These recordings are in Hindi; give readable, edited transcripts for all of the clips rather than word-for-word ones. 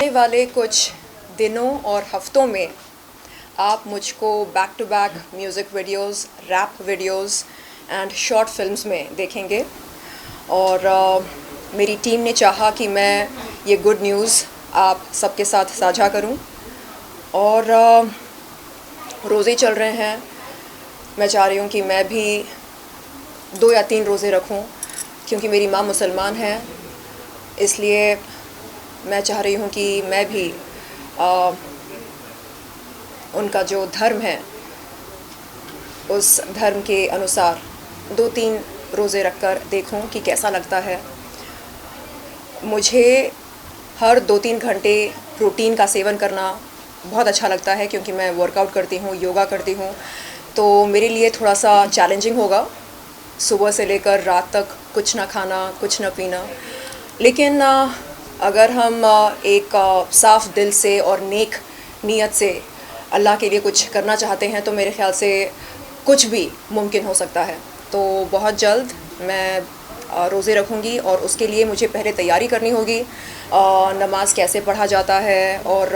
आने वाले कुछ दिनों और हफ्तों में आप मुझको back to back music videos, rap videos and short films में देखेंगे। और मेरी टीम ने चाहा कि मैं ये गुड न्यूज़ आप सबके साथ साझा करूं। और रोज़े चल रहे हैं, मैं चाह रही हूँ कि मैं भी 2 या 3 रोज़े रखूं, क्योंकि मेरी माँ मुसलमान है। इसलिए मैं चाह रही हूँ कि मैं भी उनका जो धर्म है उस धर्म के अनुसार 2-3 रोज़े रखकर देखूं कि कैसा लगता है। मुझे हर 2-3 घंटे प्रोटीन का सेवन करना बहुत अच्छा लगता है, क्योंकि मैं वर्कआउट करती हूँ, योगा करती हूँ। तो मेरे लिए थोड़ा सा चैलेंजिंग होगा सुबह से लेकर रात तक कुछ ना खाना, कुछ ना पीना। लेकिन अगर हम एक साफ़ दिल से और नेक नीयत से अल्लाह के लिए कुछ करना चाहते हैं तो मेरे ख़्याल से कुछ भी मुमकिन हो सकता है। तो बहुत जल्द मैं रोज़े रखूँगी और उसके लिए मुझे पहले तैयारी करनी होगी। नमाज कैसे पढ़ा जाता है और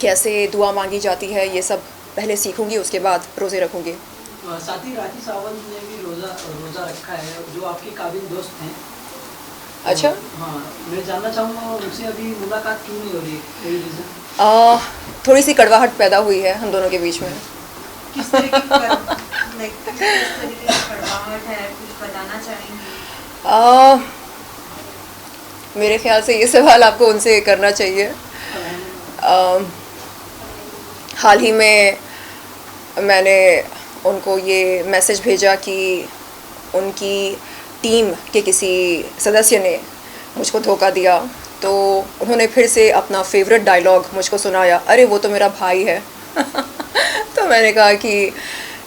कैसे दुआ मांगी जाती है, ये सब पहले सीखूँगी, उसके बाद रोज़े रखूँगी। साथ ही राखी सावंत ने भी रोज़ा रखा है, जो आपके काबिल दोस्त हैं। अच्छा। हाँ, मैं जानना चाहूँगा उनसे अभी मुलाकात क्यों नहीं हो रही है, कोई रीज़न? थोड़ी सी कड़वाहट पैदा हुई है हम दोनों के बीच में। किस तरह की कड़वाहट है, कुछ बताना चाहेंगी? मेरे ख्याल से ये सवाल आपको उनसे करना चाहिए। हाल ही में मैंने उनको ये मैसेज भेजा कि उनकी टीम के किसी सदस्य ने मुझको धोखा दिया, तो उन्होंने फिर से अपना फेवरेट डायलॉग मुझको सुनाया, अरे वो तो मेरा भाई है। तो मैंने कहा कि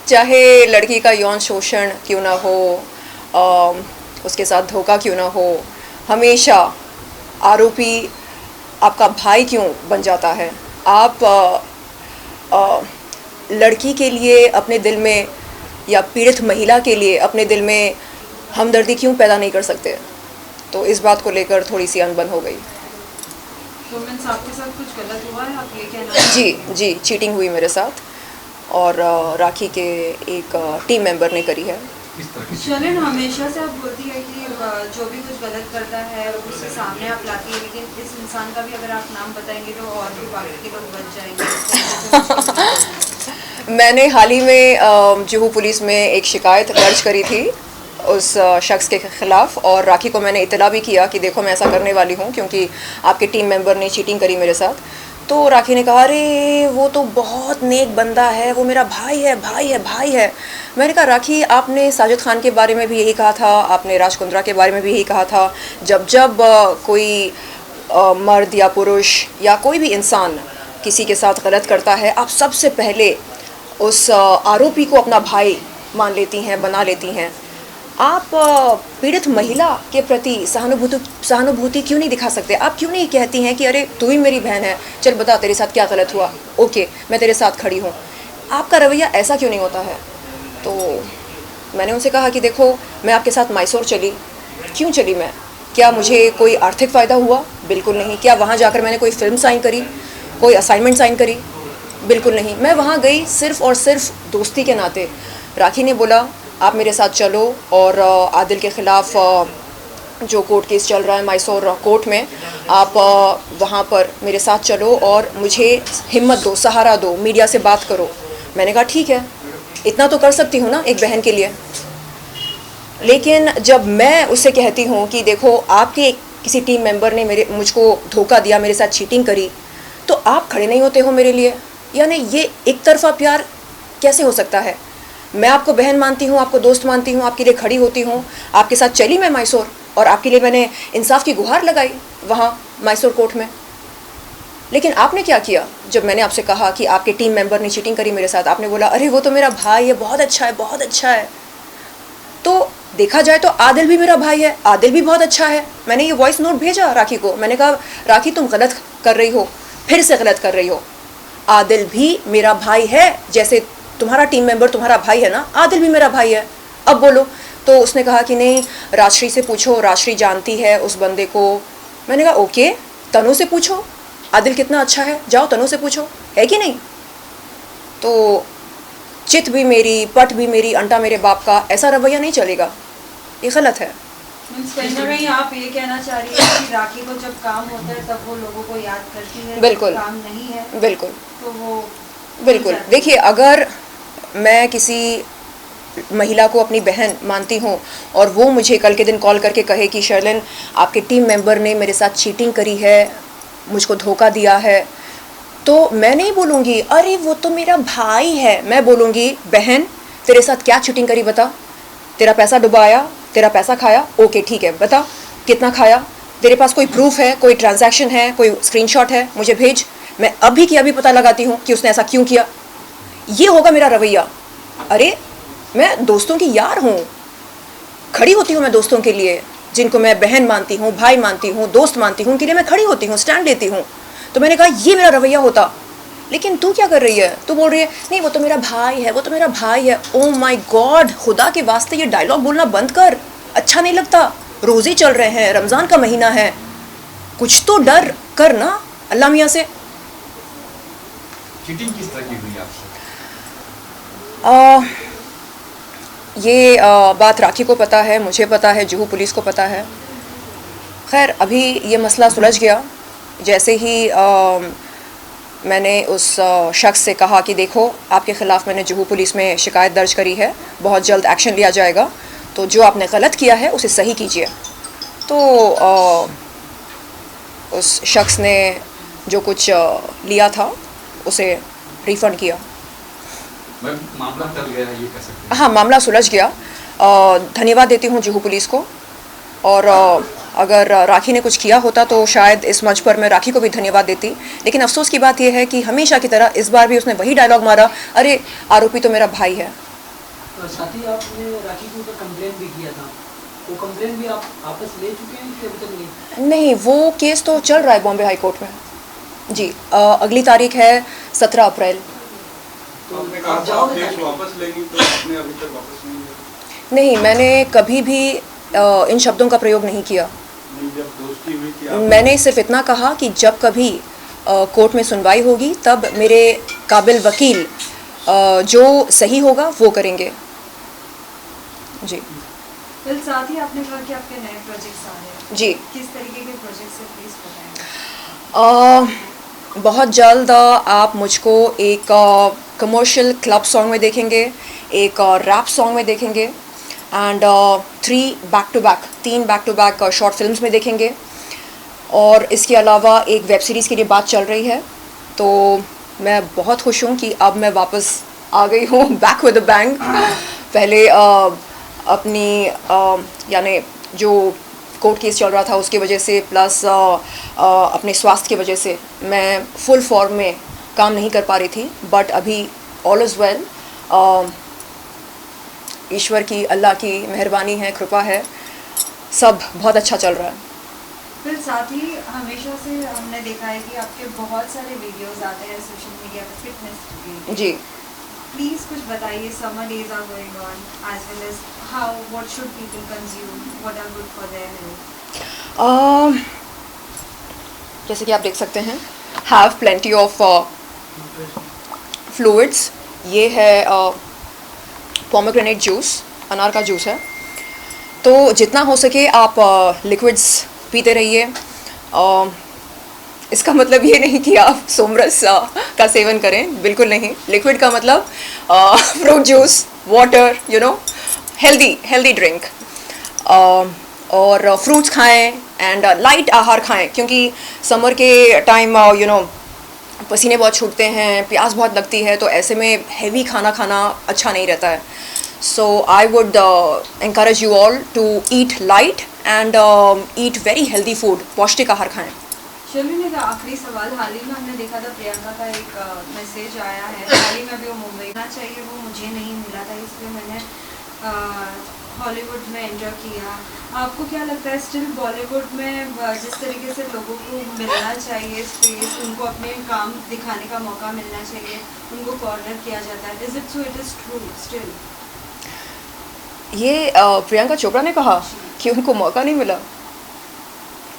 चाहे लड़की का यौन शोषण क्यों ना हो, उसके साथ धोखा क्यों ना हो, हमेशा आरोपी आपका भाई क्यों बन जाता है। आप लड़की के लिए अपने दिल में, या पीड़ित महिला के लिए अपने दिल में हमदर्दी क्यों पैदा नहीं कर सकते। तो इस बात को लेकर थोड़ी सी अनबन हो गई। तो मीन्स आपके साथ कुछ गलत हुआ है, आप ये कहना? जी, चीटिंग हुई मेरे साथ, और राखी के एक टीम मेंबर ने करी है। चलें, हमेशा से आप बोलती है कि जो भी कुछ गलत करता है उसके सामने आप लाती है, लेकिन इस इंसान का भी अगर आप नाम बताएंगे तो और भी बाकी के लोग बच जाएंगे। मैंने हाल ही में जुहू पुलिस में एक शिकायत दर्ज करी थी उस शख्स के ख़िलाफ़, और राखी को मैंने इतला भी किया कि देखो मैं ऐसा करने वाली हूँ, क्योंकि आपके टीम मेंबर ने चीटिंग करी मेरे साथ। तो राखी ने कहा, अरे वो तो बहुत नेक बंदा है, वो मेरा भाई है, भाई है, भाई है। मैंने कहा, राखी आपने साजिद खान के बारे में भी यही कहा था, आपने राज कुंद्रा के बारे में भी यही कहा था। जब कोई मर्द या पुरुष या कोई भी इंसान किसी के साथ गलत करता है, आप सबसे पहले उस आरोपी को अपना भाई मान लेती हैं, बना लेती हैं। आप पीड़ित महिला के प्रति सहानुभूति क्यों नहीं दिखा सकते? आप क्यों नहीं कहती हैं कि अरे तू ही मेरी बहन है, चल बता तेरे साथ क्या गलत हुआ, ओके मैं तेरे साथ खड़ी हूँ। आपका रवैया ऐसा क्यों नहीं होता है? तो मैंने उनसे कहा कि देखो मैं आपके साथ मैसूर चली, क्यों चली मैं? क्या मुझे कोई आर्थिक फ़ायदा हुआ? बिल्कुल नहीं। क्या वहाँ जाकर मैंने कोई फ़िल्म साइन करी, कोई असाइनमेंट साइन करी? बिल्कुल नहीं। मैं वहाँ गई सिर्फ़ और सिर्फ दोस्ती के नाते। राखी ने बोला आप मेरे साथ चलो, और आदिल के ख़िलाफ़ जो कोर्ट केस चल रहा है मैसूर कोर्ट में, आप वहाँ पर मेरे साथ चलो और मुझे हिम्मत दो, सहारा दो, मीडिया से बात करो। मैंने कहा ठीक है, इतना तो कर सकती हूँ ना एक बहन के लिए। लेकिन जब मैं उससे कहती हूँ कि देखो आपके किसी टीम मेंबर ने मुझको धोखा दिया, मेरे साथ चीटिंग करी, तो आप खड़े नहीं होते हो मेरे लिए। यानी ये एक तरफा प्यार कैसे हो सकता है? मैं आपको बहन मानती हूँ, आपको दोस्त मानती हूँ, आपके लिए खड़ी होती हूँ, आपके साथ चली मैं मैसूर, और आपके लिए मैंने इंसाफ की गुहार लगाई वहाँ मैसूर कोर्ट में। लेकिन आपने क्या किया? जब मैंने आपसे कहा कि आपके टीम मेंबर ने चीटिंग करी मेरे साथ, आपने बोला अरे वो तो मेरा भाई है, बहुत अच्छा है, बहुत अच्छा है। तो देखा जाए तो आदिल भी मेरा भाई है, आदिल भी बहुत अच्छा है। मैंने ये वॉइस नोट भेजा राखी को, मैंने कहा राखी तुम गलत कर रही हो, फिर से गलत कर रही हो। आदिल भी मेरा भाई है, जैसे तुम्हारा टीम मेंबर तुम्हारा भाई है ना, आदिल भी मेरा भाई है, अब बोलो। तो उसने कहा कि नहीं, राजश्री से पूछो, राजश्री जानती है उस बंदे को, मैंने कहा ओके, तनु से पूछो, आदिल कितना अच्छा है, जाओ तनु से पूछो, है कि नहीं? तो चित भी मेरी, पट भी मेरी, अंटा मेरे बाप का, ऐसा रवैया नहीं चलेगा, ये गलत है। कहीं ना कहीं आप ये कहना चाह रही हैं कि राखी को जब काम होता है तब वो लोगों को याद करती है, बिल्कुल। काम नहीं है बिल्कुल तो वो बिल्कुल। देखिए, अगर मैं किसी महिला को अपनी बहन मानती हूँ और वो मुझे कल के दिन कॉल करके कहे कि शर्लिन, आपके टीम मेंबर ने मेरे साथ चीटिंग करी है, मुझको धोखा दिया है, तो मैं नहीं बोलूँगी अरे वो तो मेरा भाई है। मैं बोलूँगी बहन, तेरे साथ क्या चीटिंग करी बता, तेरा पैसा डुबाया, तेरा पैसा खाया, ओके ठीक है, बता कितना खाया, तेरे पास कोई प्रूफ है, कोई ट्रांजैक्शन है, कोई स्क्रीनशॉट है, मुझे भेज, मैं अभी की अभी पता लगाती हूँ कि उसने ऐसा क्यों किया। ये होगा मेरा रवैया। अरे मैं दोस्तों की यार हूँ, खड़ी होती हूँ मैं दोस्तों के लिए, जिनको मैं बहन मानती हूँ, भाई मानती हूँ, दोस्त मानती हूँ, उनके लिए मैं खड़ी होती हूँ, स्टैंड लेती हूँ। तो मैंने कहा ये मेरा रवैया होता। लेकिन तू क्या कर रही है, तू बोल रही है नहीं वो तो मेरा भाई है, वो तो मेरा भाई है। ओ माय गॉड, खुदा के वास्ते ये डायलॉग बोलना बंद कर, अच्छा नहीं लगता। रोज़े चल रहे हैं, रमज़ान का महीना है, कुछ तो डर कर ना अल्लाह मियाँ से। चीटिंग किस तरह की हुई आपसे? ये बात राखी को पता है, मुझे पता है, जुहू पुलिस को पता है। खैर अभी ये मसला सुलझ गया। जैसे ही मैंने उस शख्स से कहा कि देखो आपके ख़िलाफ़ मैंने जुहू पुलिस में शिकायत दर्ज करी है, बहुत जल्द एक्शन लिया जाएगा, तो जो आपने गलत किया है उसे सही कीजिए। तो उस शख्स ने जो कुछ लिया था उसे रिफ़ंड किया। मामला टल गया है, ये कह सकते हैं? हाँ, मामला सुलझ गया। धन्यवाद देती हूँ जुहू पुलिस को। और अगर राखी ने कुछ किया होता तो शायद इस मंच पर मैं राखी को भी धन्यवाद देती। लेकिन अफसोस की बात यह है कि हमेशा की तरह इस बार भी उसने वही डायलॉग मारा, अरे आरोपी तो मेरा भाई है। साथ ही आपने राखी के ऊपर कंप्लेन भी किया था, वो कंप्लेन भी आप वापस ले चुके हैं कि अभी तक नहीं? नहीं, वो केस तो चल रहा है बॉम्बे हाई कोर्ट में जी। अगली तारीख है 17 अप्रैल। तो आपने कहा आप था जाओगे केस ताकि- वापस लेंगी, तो आपने अभी तक वापस नहीं लिया। नहीं, मैंने कभी भी इन शब्दों का प्रयोग नहीं किया। नहीं, जब दोस्ती हुई थी मैंने सिर्फ इतना कहा कि जब कभी कोर्ट में सुनवाई होगी तब मेरे काबिल वकील जो सही होगा वो करेंगे जी। फिर साथ ही आपने कहा कि आपके नए प्रोजेक्ट्स आ रहे हैं, जी किस तरीके के प्रोजेक्ट्स है प्लीज बताएं। बहुत जल्द आप मुझको एक कमर्शियल क्लब सॉन्ग में देखेंगे, एक रैप सॉन्ग में देखेंगे, and 3 back to back short films में देखेंगे। और इसके अलावा एक वेब सीरीज़ के लिए बात चल रही है। तो मैं बहुत खुश हूँ कि अब मैं वापस आ गई हूँ बैक विद अ बैंग। पहले अपनी यानी जो कोर्ट केस चल रहा था उसकी वजह से, प्लस अपने स्वास्थ्य की वजह से मैं फुल फॉर्म में काम नहीं कर पा रही थी। बट अभी ऑल इज़ वेल। ईश्वर की, अल्लाह की मेहरबानी है, कृपा है, सब बहुत अच्छा चल रहा है। फिर साथ ही हमेशा से हमने देखा है कि आपके बहुत सारे वीडियोस आते हैं सोशल मीडिया पे फिटनेस के। जी। प्लीज कुछ बताइए, summer days are going on as well as how what should people consume, what are good for their health. जैसे कि आप देख सकते हैं, हैव प्लेंटी ऑफ फ्लूइड्स। ये है पोमेग्रेनेट जूस, अनार का जूस है। तो जितना हो सके आप लिक्विड्स पीते रहिए। इसका मतलब ये नहीं कि आप सोमरस का सेवन करें, बिल्कुल नहीं। लिक्विड का मतलब fruit juice, water, you know, healthy drink. और फ्रूट्स खाएं एंड लाइट आहार खाएं, क्योंकि समर के टाइम यू नो पसीने बहुत छूटते हैं, प्यास बहुत लगती है, तो ऐसे में हेवी खाना खाना अच्छा नहीं रहता है। So I would encourage you all to eat light and eat very healthy food. पौष्टिक आहार खाएं। शर्लिन, का आखिरी सवाल, हाल ही में हमने देखा था प्रियंका का एक मैसेज आया है, हाल ही में भी वो मुंबई ना चाहिए, वो मुझे नहीं मिला था, इसलिए मैंने हॉलीवुड में एंजॉय किया। आपको क्या लगता है स्टिल बॉलीवुड में जिस तरीके से लोगों को मिलना चाहिए स्पेस, उनको अपने काम दिखाने का मौका मिलना चाहिए, उनको कॉर्नर किया जाता है, is it so, it is true still? ये प्रियंका चोपड़ा ने कहा कि उनको मौका नहीं मिला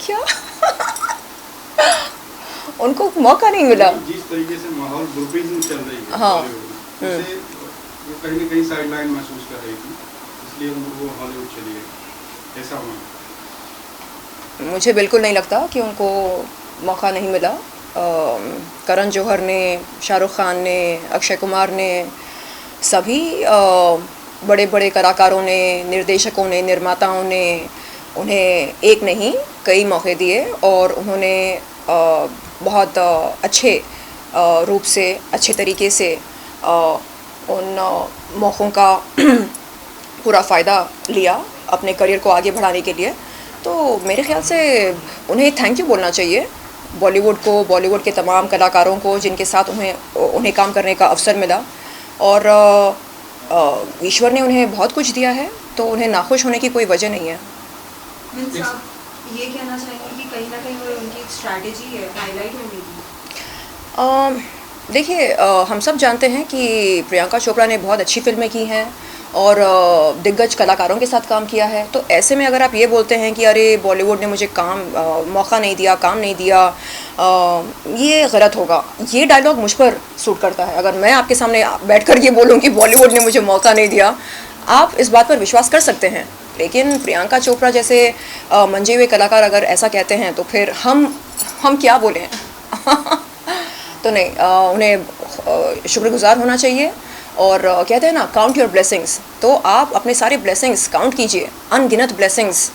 क्या? उनको मौका नहीं मिला। जिस तरीके से माहौल ग्रुपिज्म चल रही है हाँ। बॉलीवुड में, उससे वो कहीं न कहीं साइडलाइन महसूस कर रही थी, इसलिए वो हॉलीवुड चली गई, ऐसा हुआ। मुझे बिल्कुल नहीं लगता कि उनको मौका नहीं मिला। करण जौहर ने, शाहरुख खान ने, अक्षय कुमार ने, सभी बड़े बड़े कलाकारों ने, निर्देशकों ने, निर्माताओं ने उन्हें एक नहीं कई मौके दिए और उन्होंने बहुत अच्छे रूप से, अच्छे तरीके से उन मौक़ों का पूरा फ़ायदा लिया अपने करियर को आगे बढ़ाने के लिए। तो मेरे ख़्याल से उन्हें थैंक यू बोलना चाहिए बॉलीवुड को, बॉलीवुड के तमाम कलाकारों को जिनके साथ उन्हें काम करने का अवसर मिला। और ईश्वर ने उन्हें बहुत कुछ दिया है, तो उन्हें नाखुश होने की कोई वजह नहीं है। मीन्स आप ये कहना चाहेंगे कि कहीं ना कहीं वो उनकी एक स्ट्रैटेजी है हाईलाइट होने की? देखिए, हम सब जानते हैं कि प्रियंका चोपड़ा ने बहुत अच्छी फिल्में की हैं और दिग्गज कलाकारों के साथ काम किया है। तो ऐसे में अगर आप ये बोलते हैं कि अरे बॉलीवुड ने मुझे मौका नहीं दिया, काम नहीं दिया, ये गलत होगा। ये डायलॉग मुझ पर सूट करता है। अगर मैं आपके सामने बैठकर ये बोलूँ कि बॉलीवुड ने मुझे मौका नहीं दिया, आप इस बात पर विश्वास कर सकते हैं। लेकिन प्रियंका चोपड़ा जैसे मंजे हुए कलाकार अगर ऐसा कहते हैं तो फिर हम क्या बोलें। तो नहीं, उन्हें शुक्रगुजार होना चाहिए। और कहते हैं ना, काउंट योर ब्लेसिंग्स, तो आप अपने सारे ब्लेसिंग्स काउंट कीजिए। अनगिनत ब्लेसिंग्स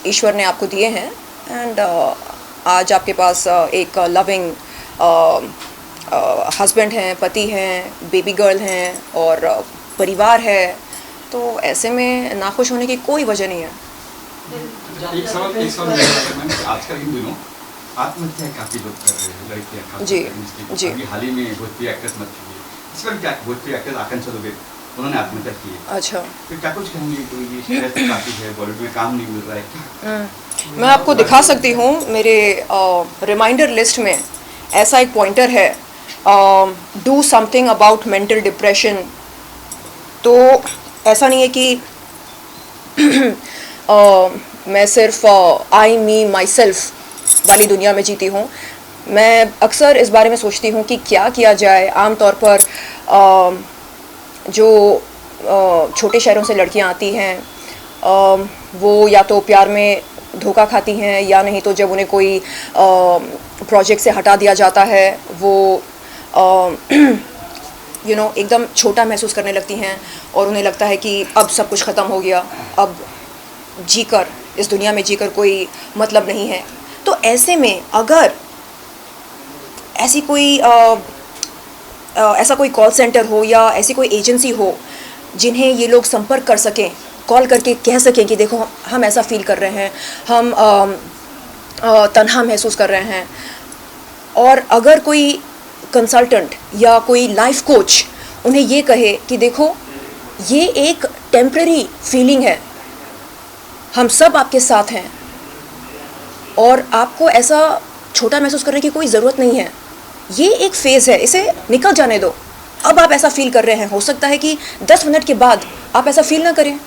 ईश्वर ने आपको दिए हैं। एंड आज आपके पास एक लविंग हस्बैंड हैं, पति हैं, बेबी गर्ल हैं और परिवार है। तो ऐसे में नाखुश होने की कोई वजह नहीं है। एक सवाल मेरा है, मैम, कि आजकल इन दिनों आत्महत्या काफी लोग कर रहे हैं, लड़कियां खास जी, करके। जी। अभी हाल ही में भोजपुरी एक्ट्रेस मर चुकी है, इस पर क्या भोजपुरी एक्ट्रेस आकांक्षा दुबे, उन्होंने आत्महत्या की है। अच्छा, तो क्या कुछ कहेंगे? तो ये स्ट्रेस काफी है, बॉलीवुड में काम नहीं मिल रहा है, क्या? मैं आपको दिखा सकती हूँ मेरे रिमाइंडर लिस्ट में ऐसा एक पॉइंटर है, do something about mental depression. तो ऐसा नहीं है कि मैं सिर्फ आई मी माई सेल्फ वाली दुनिया में जीती हूँ। मैं अक्सर इस बारे में सोचती हूँ कि क्या किया जाए। आमतौर पर जो छोटे शहरों से लड़कियाँ आती हैं, वो या तो प्यार में धोखा खाती हैं, या नहीं तो जब उन्हें कोई प्रोजेक्ट से हटा दिया जाता है, वो एकदम छोटा महसूस करने लगती हैं और उन्हें लगता है कि अब सब कुछ ख़त्म हो गया, अब जीकर इस दुनिया में जीकर कोई मतलब नहीं है। तो ऐसे में अगर ऐसी कोई ऐसा कोई कॉल सेंटर हो या ऐसी कोई एजेंसी हो जिन्हें ये लोग संपर्क कर सकें, कॉल करके कह सकें कि देखो हम ऐसा फील कर रहे हैं, हम तन्हा महसूस कर रहे हैं, और अगर कोई कंसल्टेंट या कोई लाइफ कोच उन्हें ये कहे कि देखो ये एक टेम्परेरी फीलिंग है, हम सब आपके साथ हैं और आपको ऐसा छोटा महसूस करने की कोई ज़रूरत नहीं है, ये एक फ़ेज़ है, इसे निकल जाने दो। अब आप ऐसा फील कर रहे हैं, हो सकता है कि 10 मिनट के बाद आप ऐसा फील ना करें।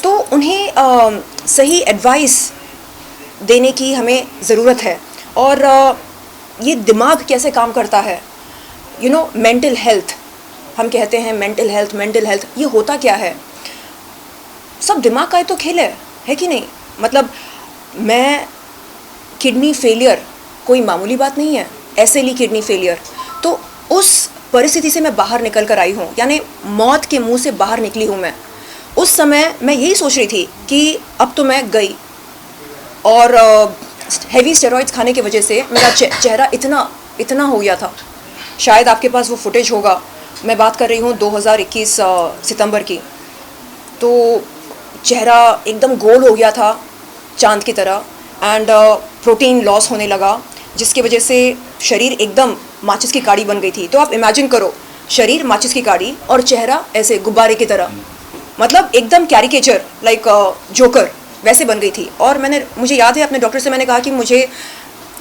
तो उन्हें सही एडवाइस देने की हमें ज़रूरत है। और ये दिमाग कैसे काम करता है, मेंटल हेल्थ, हम कहते हैं मेंटल हेल्थ, ये होता क्या है? सब दिमाग का ही तो खेल है कि नहीं? मतलब मैं किडनी फेलियर कोई मामूली बात नहीं है, ऐसे ली किडनी फेलियर, तो उस परिस्थिति से मैं बाहर निकल कर आई हूँ, यानी मौत के मुंह से बाहर निकली हूँ मैं। उस समय मैं यही सोच रही थी कि अब तो मैं गई, और हेवी स्टेरॉइड्स खाने की वजह से मेरा चेहरा इतना हो गया था। शायद आपके पास वो फुटेज होगा, मैं बात कर रही हूँ 2021 सितंबर की। तो चेहरा एकदम गोल हो गया था चांद की तरह, एंड प्रोटीन लॉस होने लगा, जिसकी वजह से शरीर एकदम माचिस की काड़ी बन गई थी। तो आप इमेजिन करो, शरीर माचिस की काड़ी और चेहरा ऐसे गुब्बारे की तरह, मतलब एकदम कैरिकेचर, लाइक जोकर वैसे बन गई थी। और मुझे याद है अपने डॉक्टर से मैंने कहा कि मुझे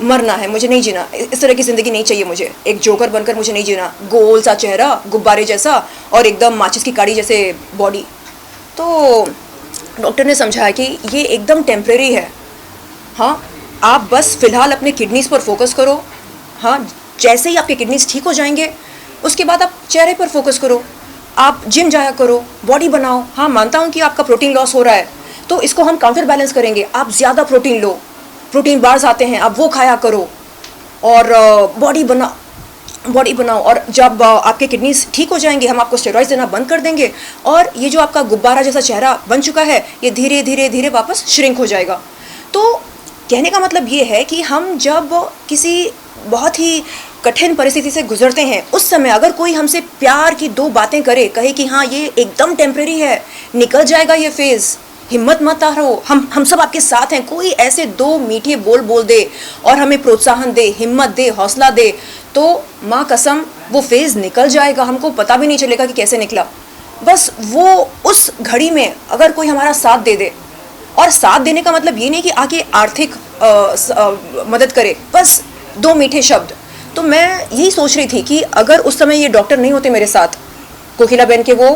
मरना है, मुझे नहीं जीना, इस तरह की ज़िंदगी नहीं चाहिए मुझे, एक जोकर बनकर मुझे नहीं जीना, गोल सा चेहरा, गुब्बारे जैसा और एकदम माचिस की काड़ी जैसे बॉडी। तो डॉक्टर ने समझाया कि ये एकदम टेम्परेरी है, हाँ, आप बस फ़िलहाल अपने किडनीज़ पर फोकस करो। हाँ, जैसे ही आपके किडनीज़ ठीक हो जाएंगे उसके बाद आप चेहरे पर फोकस करो, आप जिम जाया करो, बॉडी बनाओ। हाँ, मानता हूँ कि आपका प्रोटीन लॉस हो रहा है, तो इसको हम काउंटर बैलेंस करेंगे। आप ज़्यादा प्रोटीन लो, प्रोटीन बार्स आते हैं, आप वो खाया करो और बॉडी बनाओ। और जब आपके किडनीज ठीक हो जाएंगे हम आपको स्टेरॉइड्स देना बंद कर देंगे और ये जो आपका गुब्बारा जैसा चेहरा बन चुका है ये धीरे धीरे धीरे वापस श्रिंक हो जाएगा। तो कहने का मतलब ये है कि हम जब किसी बहुत ही कठिन परिस्थिति से गुजरते हैं उस समय अगर कोई हमसे प्यार की 2 बातें करे, कहे कि हाँ ये एकदम टेम्परेरी है, निकल जाएगा ये फेज़, हिम्मत मत हारो, हम सब आपके साथ हैं, कोई ऐसे 2 मीठे बोल दे और हमें प्रोत्साहन दे, हिम्मत दे, हौसला दे, तो माँ कसम वो फेज़ निकल जाएगा, हमको पता भी नहीं चलेगा कि कैसे निकला। बस वो उस घड़ी में अगर कोई हमारा साथ दे दे, और साथ देने का मतलब ये नहीं कि आके आर्थिक मदद करे, बस 2 मीठे शब्द। तो मैं यही सोच रही थी कि अगर उस समय ये डॉक्टर नहीं होते मेरे साथ, कोकिला बहन के वो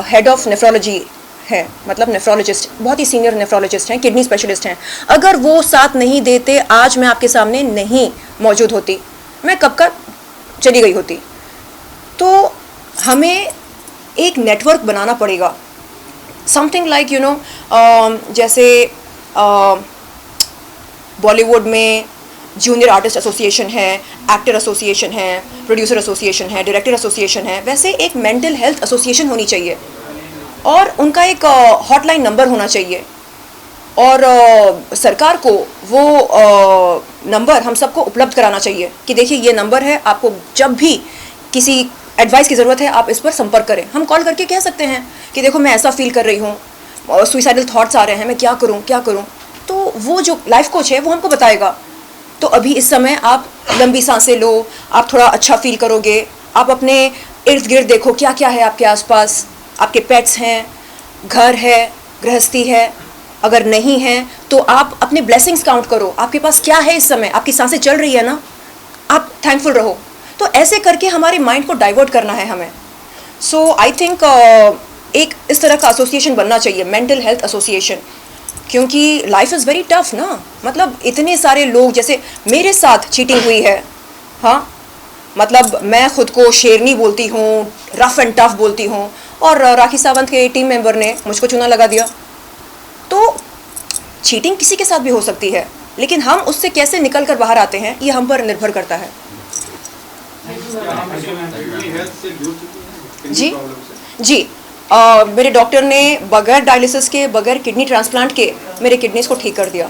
हेड ऑफ नेफ्रोलॉजी है, मतलब नेफ्रोलॉजिस्ट, बहुत ही सीनियर नेफ्रोलॉजिस्ट हैं, किडनी स्पेशलिस्ट हैं, अगर वो साथ नहीं देते आज मैं आपके सामने नहीं मौजूद होती, मैं कब का चली गई होती। तो हमें एक नेटवर्क बनाना पड़ेगा, समथिंग लाइक यू नो, जैसे बॉलीवुड में जूनियर आर्टिस्ट एसोसिएशन है, एक्टर एसोसिएशन है, प्रोड्यूसर एसोसिएशन है, डायरेक्टर एसोसिएशन है, वैसे एक मेंटल हेल्थ एसोसिएशन होनी चाहिए और उनका एक हॉटलाइन नंबर होना चाहिए और सरकार को वो नंबर हम सबको उपलब्ध कराना चाहिए कि देखिए ये नंबर है, आपको जब भी किसी एडवाइस की ज़रूरत है आप इस पर संपर्क करें। हम कॉल करके कह सकते हैं कि देखो मैं ऐसा फील कर रही हूँ, सुइसाइडल थॉट्स आ रहे हैं, मैं क्या करूँ। तो वो जो लाइफ कोच है वो हमको बताएगा। तो अभी इस समय आप लंबी सांसें लो, आप थोड़ा अच्छा फील करोगे, आप अपने इर्द गिर्द देखो क्या क्या है आपके आसपास, आपके पेट्स हैं, घर है, गृहस्थी है, अगर नहीं है तो आप अपने ब्लेसिंग्स काउंट करो, आपके पास क्या है इस समय, आपकी सांसें चल रही है ना, आप थैंकफुल रहो। तो ऐसे करके हमारे माइंड को डाइवर्ट करना है हमें। सो आई थिंक एक इस तरह का एसोसिएशन बनना चाहिए, मेंटल हेल्थ एसोसिएशन, क्योंकि लाइफ इज़ वेरी टफ ना, मतलब इतने सारे लोग, जैसे मेरे साथ चीटिंग हुई है, हाँ, मतलब मैं खुद को शेरनी बोलती हूँ, रफ एंड टफ बोलती हूँ, और राखी सावंत के टीम मेंबर ने मुझको चूना लगा दिया। तो चीटिंग किसी के साथ भी हो सकती है, लेकिन हम उससे कैसे निकल कर बाहर आते हैं ये हम पर निर्भर करता है। जी मेरे डॉक्टर ने बगैर डायलिसिस के, बगैर किडनी ट्रांसप्लांट के मेरे किडनीज को ठीक कर दिया।